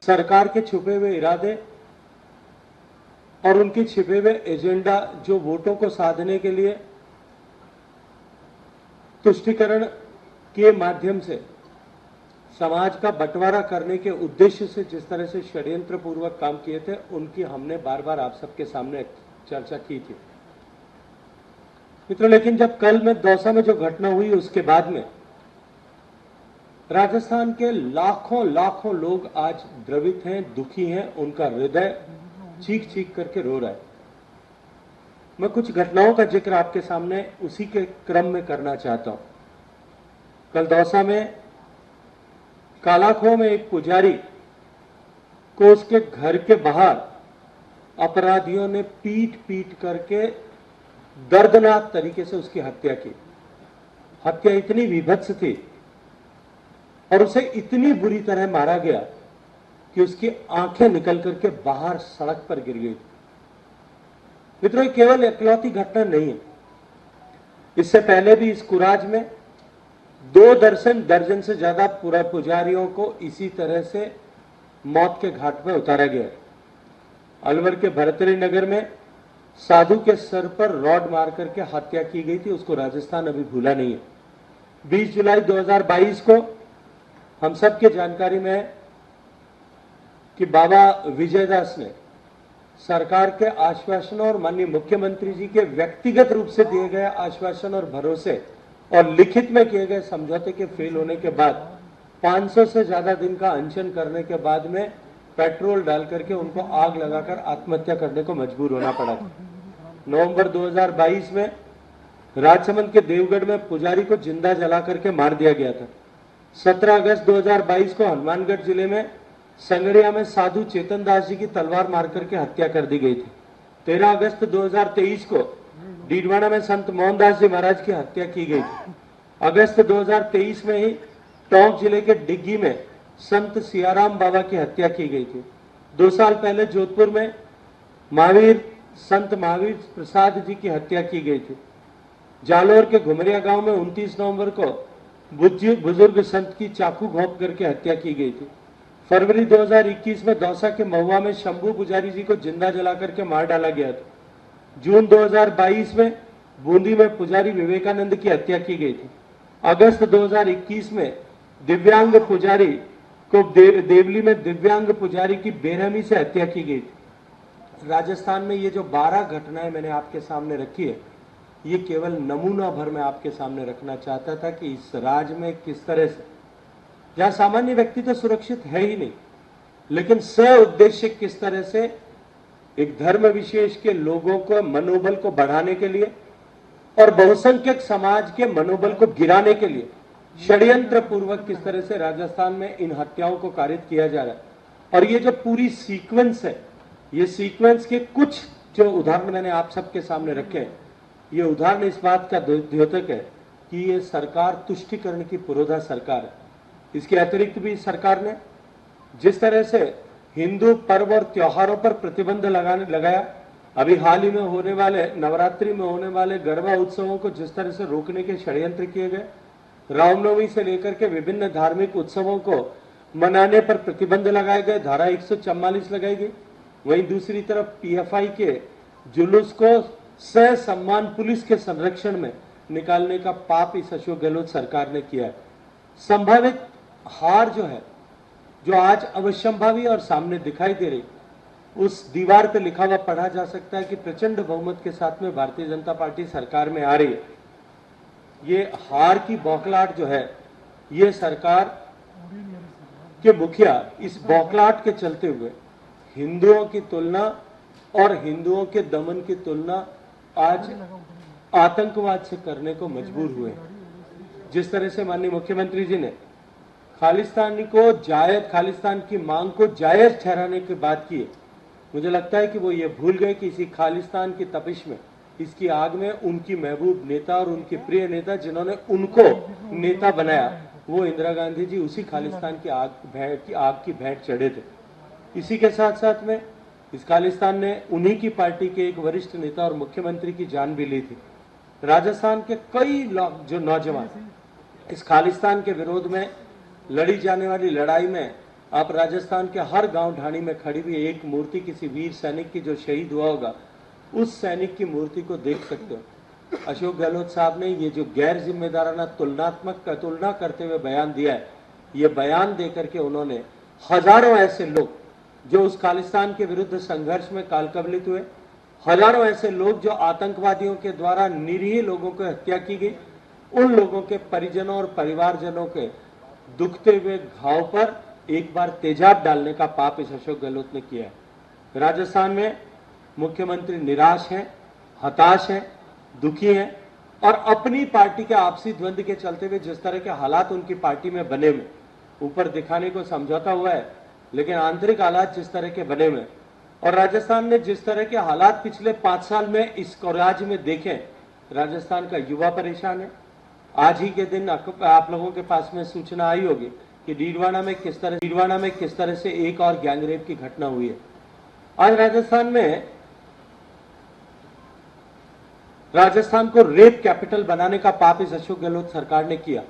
सरकार के छुपे हुए इरादे और उनके छिपे हुए एजेंडा जो वोटों को साधने के लिए तुष्टीकरण के माध्यम से समाज का बंटवारा करने के उद्देश्य से जिस तरह से षड्यंत्र पूर्वक काम किए थे, उनकी हमने बार बार आप सबके सामने चर्चा की थी मित्रों। लेकिन जब कल में दौसा में जो घटना हुई उसके बाद में राजस्थान के लाखों लाखों लोग आज द्रवित हैं, दुखी हैं, उनका हृदय चीख चीख करके रो रहा है। मैं कुछ घटनाओं का जिक्र आपके सामने उसी के क्रम में करना चाहता हूं। कल दौसा में कालाखो में एक पुजारी को उसके घर के बाहर अपराधियों ने पीट पीट करके दर्दनाक तरीके से उसकी हत्या की। हत्या इतनी विभत्स थी और उसे इतनी बुरी तरह मारा गया कि उसकी आंखें निकल करके बाहर सड़क पर गिर गई। मित्रों, ये केवल इकलौती घटना नहीं है। इससे पहले भी इस कुराज में 2 दर्जन से ज्यादा पूरा पुजारियों को इसी तरह से मौत के घाट पर उतारा गया। अलवर के भरतरी नगर में साधु के सर पर रॉड मार करके हत्या की गई थी, उसको राजस्थान अभी भूला नहीं है। 20 जुलाई 2022 को हम सबके जानकारी में है कि बाबा विजयदास ने सरकार के आश्वासनों और माननीय मुख्यमंत्री जी के व्यक्तिगत रूप से दिए गए आश्वासन और भरोसे और लिखित में किए गए समझौते के फेल होने के बाद 500 से ज्यादा दिन का अनशन करने के बाद में पेट्रोल डाल करके उनको आग लगाकर आत्महत्या करने को मजबूर होना पड़ा था। नवंबर 2022 में राजसमंद के देवगढ़ में पुजारी को जिंदा जला करके मार दिया गया था। 17 अगस्त 2022 को हनुमानगढ़ जिले में संगड़िया में साधु चेतन दास जी की तलवार मार करके हत्या कर दी गई थी। 13 अगस्त 2023 को डीडवाना में संत मोहनदास जी महाराज की हत्या की गई थी। अगस्त 2023 में ही टोंक जिले के डिग्गी में संत सियाराम बाबा की हत्या की गई थी। 2 साल पहले जोधपुर में संत महावीर प्रसाद जी की हत्या की गई थी। जालोर के घुमरिया गांव में 29 नवंबर को बुजुर्ग संत की चाकू घोंप करके हत्या की गई थी। फरवरी 2021 में दौसा के महुआ में शंभू पुजारी जी को जिंदा जला करके मार डाला गया था। जून 2022 में बूंदी में पुजारी विवेकानंद की हत्या की गई थी। अगस्त 2021 में दिव्यांग पुजारी को देवली में दिव्यांग पुजारी की बेरहमी से हत्या की गई थी। राजस्थान में ये जो 12 घटनाएं मैंने आपके सामने रखी है, ये केवल नमूना भर मैं आपके सामने रखना चाहता था कि इस राज्य में किस तरह से, जहां सामान्य व्यक्ति तो सुरक्षित है ही नहीं, लेकिन उद्देश्य किस तरह से एक धर्म विशेष के लोगों को मनोबल को बढ़ाने के लिए और बहुसंख्यक समाज के मनोबल को गिराने के लिए षड्यंत्र पूर्वक किस तरह से राजस्थान में इन हत्याओं को कारित किया जा रहा है। और ये जो पूरी सीक्वेंस है, ये सीक्वेंस के कुछ जो उदाहरण मैंने आप सबके सामने रखे हैं, ये उदाहरण इस बात का द्योतक है कि ये सरकार तुष्टीकरण की पुरोधा सरकार है। इसके अतिरिक्त भी सरकार ने जिस तरह से हिंदू पर्व और त्योहारों पर प्रतिबंध लगाया, अभी हाल ही में होने वाले नवरात्रि में होने वाले गरबा उत्सवों को जिस तरह से रोकने के षड्यंत्र किए गए, रामनवमी से लेकर के विभिन्न धार्मिक उत्सवों को मनाने पर प्रतिबंध लगाए गए, धारा 144 लगाई गई। वहीं दूसरी तरफ पीएफआई के जुलूस को सम्मान पुलिस के संरक्षण में निकालने का पाप इस अशोक गहलोत सरकार ने किया है। संभावित हार जो है, जो आज अवश्यंभावी और सामने दिखाई दे रही, उस दीवार पे लिखा हुआ पढ़ा जा सकता है कि प्रचंड बहुमत के साथ में भारतीय जनता पार्टी सरकार में आ रही है। ये हार की बौखलाहट जो है, ये सरकार के मुखिया इस बौखलाहट के चलते हुए हिंदुओं की तुलना और हिंदुओं के दमन की तुलना आज आतंकवाद से करने को मजबूर हुए। जिस तरह से माननीय मुख्यमंत्री जी ने खालिस्तान की मांग को जायज ठहराने की बात की है, मुझे लगता है कि वो ये भूल गए कि इसी खालिस्तान की तपिश में, इसकी आग में उनकी महबूब नेता और उनके प्रिय नेता जिन्होंने उनको नेता बनाया, वो इंदिरा गांधी जी उसी खालिस्तान की आग की भेंट चढ़े थे। इसी के साथ साथ में इस खालिस्तान ने उन्हीं की पार्टी के एक वरिष्ठ नेता और मुख्यमंत्री की जान भी ली थी। राजस्थान के कई लोग जो नौजवान इस खालिस्तान के विरोध में लड़ी जाने वाली लड़ाई में आप राजस्थान के हर गांव ढाणी में खड़ी हुई एक मूर्ति किसी वीर सैनिक की जो शहीद हुआ होगा, उस सैनिक की मूर्ति को देख सकते हो। अशोक गहलोत साहब ने ये जो गैर जिम्मेदाराना तुलना करते हुए बयान दिया है, ये बयान देकर के उन्होंने हजारों ऐसे लोग जो उस खालिस्तान के विरुद्ध संघर्ष में कालकवलित हुए, हजारों ऐसे लोग जो आतंकवादियों के द्वारा निरीह लोगों को हत्या की गई, उन लोगों के परिजनों और परिवारजनों के दुखते हुए घाव पर एक बार तेजाब डालने का पाप इस अशोक गहलोत ने किया है। राजस्थान में मुख्यमंत्री निराश हैं, हताश हैं, दुखी हैं और अपनी पार्टी के आपसी द्वंद्व के चलते हुए जिस तरह के हालात उनकी पार्टी में बने हुए, ऊपर दिखाने को समझौता हुआ है लेकिन आंतरिक हालात जिस तरह के बने हुए, और राजस्थान में जिस तरह के हालात पिछले 5 साल में इस राज्य में देखे, राजस्थान का युवा परेशान है। आज ही के दिन आप लोगों के पास में सूचना आई होगी कि डीडवाना में किस तरह से एक और गैंगरेप की घटना हुई है। आज राजस्थान को रेप कैपिटल बनाने का पाप इस अशोक गहलोत सरकार ने किया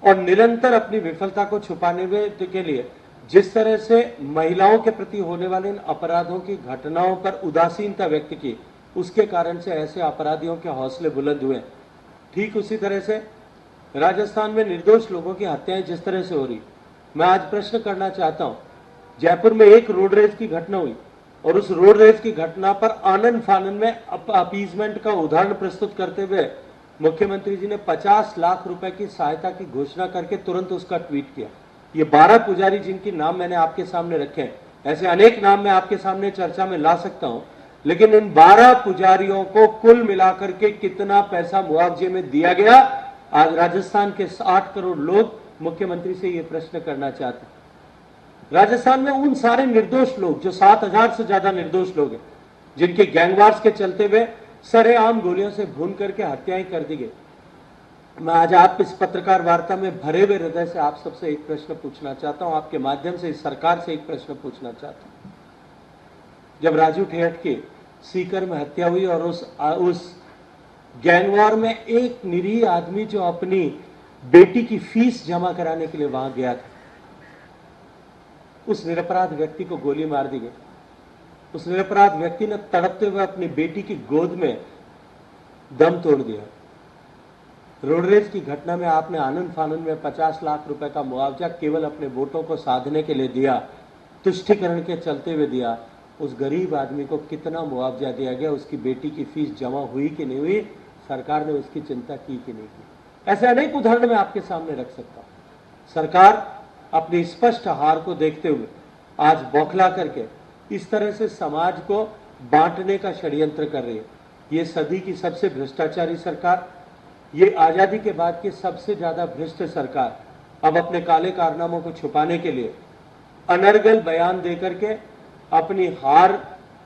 और निरंतर अपनी विफलता को छुपाने के लिए जिस तरह से महिलाओं के प्रति होने वाले इन अपराधों की घटनाओं पर उदासीनता व्यक्त की, उसके कारण से ऐसे अपराधियों के हौसले बुलंद हुए। ठीक उसी तरह से राजस्थान में निर्दोष लोगों की हत्याएं जिस तरह से हो रही, मैं आज प्रश्न करना चाहता हूं, जयपुर में एक रोड रेज की घटना हुई और उस रोड रेज की घटना पर आनंद फानन में अपीजमेंट का उदाहरण प्रस्तुत करते हुए मुख्यमंत्री जी ने 50 लाख रुपए की सहायता की घोषणा करके तुरंत उसका ट्वीट किया। ये 12 पुजारी जिनकी नाम मैंने आपके सामने रखे हैं, ऐसे अनेक नाम मैं आपके सामने चर्चा में ला सकता हूं, लेकिन इन 12 पुजारियों को कुल मिलाकर के कितना पैसा मुआवजे में दिया गया, आज राजस्थान के 60 करोड़ लोग मुख्यमंत्री से ये प्रश्न करना चाहते हैं। राजस्थान में उन सारे निर्दोष लोग, जो 7000 से ज्यादा निर्दोष लोग हैं, जिनके गैंगवार्स के चलते हुए सरेआम गोलियों से भून करके हत्याएं कर दी गई, मैं आज आप इस पत्रकार वार्ता में भरे हुए हृदय से आप सबसे एक प्रश्न पूछना चाहता हूं, आपके माध्यम से इस सरकार से एक प्रश्न पूछना चाहता हूं। जब राजू ठेहट की सीकर में हत्या हुई और उस गैंगवार में एक निरीह आदमी जो अपनी बेटी की फीस जमा कराने के लिए वहां गया था, उस निरपराध व्यक्ति को गोली मार दी गई। उस निरपराध व्यक्ति ने तड़पते हुए अपनी बेटी की गोद में दम तोड़ दिया। रोडरेज की घटना में आपने आनंद फानन में 50 लाख रुपए का मुआवजा केवल अपने वोटों को साधने के लिए दिया, तुष्टीकरण के चलते हुए दिया। उस गरीब आदमी को कितना मुआवजा दिया गया, उसकी बेटी की फीस जमा हुई कि नहीं हुई, सरकार ने उसकी चिंता की कि नहीं की। ऐसे अनेक उदाहरण मैं आपके सामने रख सकता हूं। सरकार अपनी स्पष्ट हार को देखते हुए आज बौखला करके इस तरह से समाज को बांटने का षड्यंत्र कर रही है। ये सदी की सबसे भ्रष्टाचारी सरकार, ये आजादी के बाद की सबसे ज्यादा भ्रष्ट सरकार अब अपने काले कारनामों को छुपाने के लिए अनर्गल बयान देकर के अपनी हार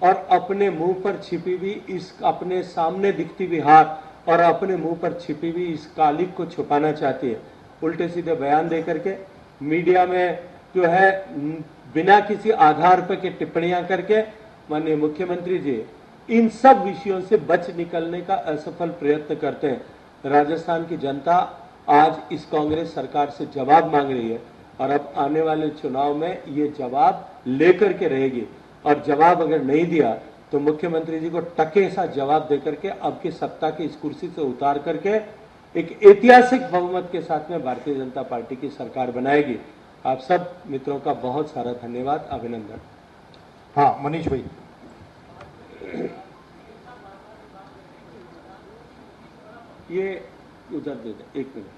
और अपने मुंह पर छिपी हुई इस अपने सामने दिखती हुई हार और अपने मुंह पर छिपी हुई इस कालिक को छुपाना चाहती है। उल्टे सीधे बयान देकर के मीडिया में जो है बिना किसी आधार पर के टिप्पणियां करके माननीय मुख्यमंत्री जी इन सब विषयों से बच निकलने का असफल प्रयत्न करते हैं। राजस्थान की जनता आज इस कांग्रेस सरकार से जवाब मांग रही है और अब आने वाले चुनाव में ये जवाब लेकर के रहेगी, और जवाब अगर नहीं दिया तो मुख्यमंत्री जी को टके सा जवाब देकर के अब की सत्ता की इस कुर्सी से उतार करके एक ऐतिहासिक बहुमत के साथ में भारतीय जनता पार्टी की सरकार बनाएगी। आप सब मित्रों का बहुत सारा धन्यवाद, अभिनंदन। हाँ, मनीष भाई। ये उधर दे दे, 1 मिनट।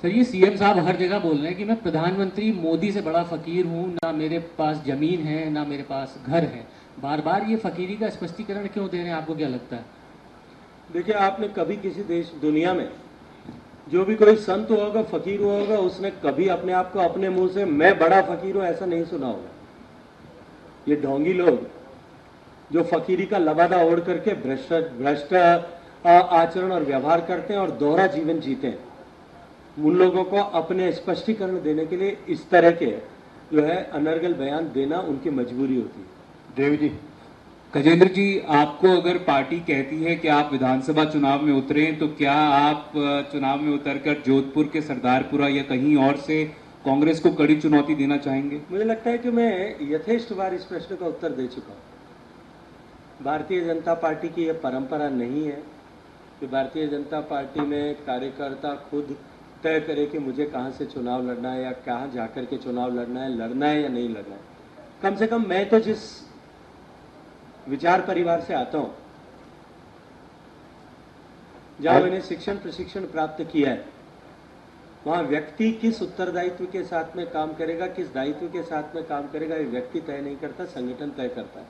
सर, ये सीएम साहब हर जगह बोल रहे हैं कि मैं प्रधानमंत्री मोदी से बड़ा फकीर हूं, ना मेरे पास जमीन है ना मेरे पास घर है। बार बार ये फकीरी का स्पष्टीकरण क्यों दे रहे हैं, आपको क्या लगता है? देखिए, आपने कभी किसी देश दुनिया में जो भी कोई संत हुआ होगा, फकीर हुआ होगा, उसने कभी अपने आप को अपने मुंह से मैं बड़ा फकीर हूं ऐसा नहीं सुना होगा। ये ढोंगी लोग जो फकीरी का लबादा ओढ़ करके भ्रष्ट आचरण और व्यवहार करते हैं और दोहरा जीवन जीते हैं, उन लोगों को अपने स्पष्टीकरण देने के लिए इस तरह के जो है अनर्गल बयान देना उनकी मजबूरी होती है। देव जी, गजेंद्र जी, आपको अगर पार्टी कहती है कि आप विधानसभा चुनाव में उतरें तो क्या आप चुनाव में उतरकर जोधपुर के सरदारपुरा या कहीं और से कांग्रेस को कड़ी चुनौती देना चाहेंगे? मुझे लगता है कि मैं यथेष्ट बार इस प्रश्न का उत्तर दे चुका हूं। भारतीय जनता पार्टी की यह परंपरा नहीं है कि भारतीय जनता पार्टी में कार्यकर्ता खुद तय करे कि मुझे कहां से चुनाव लड़ना है या कहां जाकर के चुनाव लड़ना है या नहीं लड़ना है। कम से कम मैं तो जिस विचार परिवार से आता हूं, जहां मैंने शिक्षण प्रशिक्षण प्राप्त किया है, वहां व्यक्ति किस उत्तरदायित्व के साथ में काम करेगा, किस दायित्व के साथ में काम करेगा, ये व्यक्ति तय नहीं करता, संगठन तय करता है।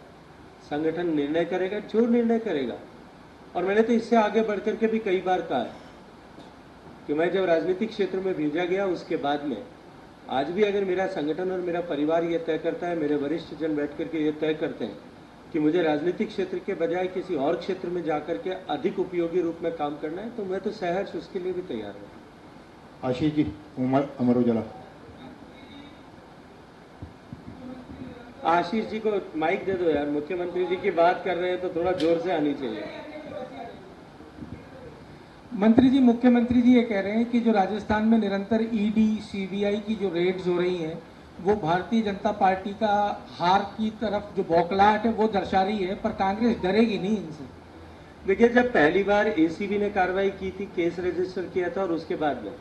संगठन निर्णय करेगा, जो निर्णय करेगा। और मैंने तो इससे आगे बढ़कर के भी कई बार कहा है कि मैं जब राजनीतिक क्षेत्र में भेजा गया, उसके बाद में आज भी अगर मेरा संगठन और मेरा परिवार ये तय करता है, मेरे वरिष्ठ जन बैठ करके ये तय करते हैं कि मुझे राजनीतिक क्षेत्र के बजाय किसी और क्षेत्र में जाकर के अधिक उपयोगी रूप में काम करना है, तो मैं तो सहर्ष उसके लिए भी तैयार हूं। आशीष जी, उमर अमर उजाला। आशीष जी को माइक दे दो यार, मुख्यमंत्री जी की बात कर रहे हैं तो थोड़ा जोर से आनी चाहिए। मंत्री जी, मुख्यमंत्री जी ये कह रहे हैं कि जो राजस्थान में निरंतर ईडी सीबीआई की जो रेड्स हो रही हैं, वो भारतीय जनता पार्टी का हार की तरफ जो बौखलाहट है वो दर्शा रही है, पर कांग्रेस डरेगी नहीं इनसे। देखिए, जब पहली बार एसीबी ने कार्रवाई की थी, केस रजिस्टर किया था और उसके बाद में